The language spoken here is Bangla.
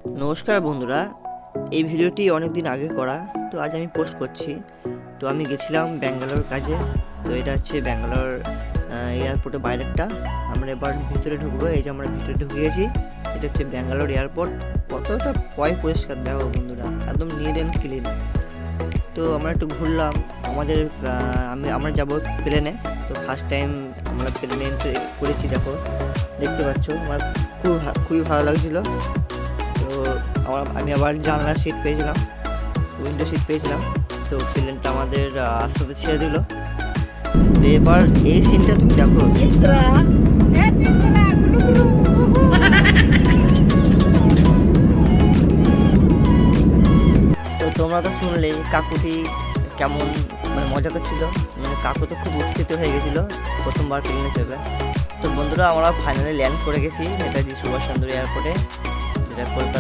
নমস্কার বন্ধুরা, এই ভিডিওটি অনেক দিন আগে করা, তো আজ আমি পোস্ট করছি। তো আমি গেছিলাম ব্যাঙ্গালোর কাজে। তো এটা হচ্ছে ব্যাঙ্গালোর এয়ারপোর্টের বাইরেরটা। আমরা এবার ভিতরে ঢুকবো। এই যে আমরা ভিতরে ঢুকে গেছি। এটা হচ্ছে ব্যাঙ্গালোর এয়ারপোর্ট। কতটা পরিষ্কার দেখো বন্ধুরা, একদম নিট অ্যান্ড ক্লিন। তো আমরা একটু ঘুরলাম। আমরা যাব প্লেনে। তো ফার্স্ট টাইম আমরা প্লেনে এন্ট্রি করেছি। দেখতে পাচ্ছ, আমার খুবই ভালো লাগছিলো। তো আমি আবার জানলা সিট পেয়েছিলাম, উইন্ডো সিট পেয়েছিলাম। তো প্লেনটা আমাদের আস্তে আস্তে ছেড়ে দিল। তো এবার এই সিনটা তুমি দেখো। তো তোমরা তো শুনলে কাকুটি কেমন মজা করছিল। কাকু তো খুব উত্তেজিত হয়ে গেছিল প্রথমবার প্লেনে চেপে। তো বন্ধুরা, আমরা ফাইনালি ল্যান্ড করে গেছি নেতাজি সুভাষচন্দ্র এয়ারপোর্টে, যেটা কলকাতা।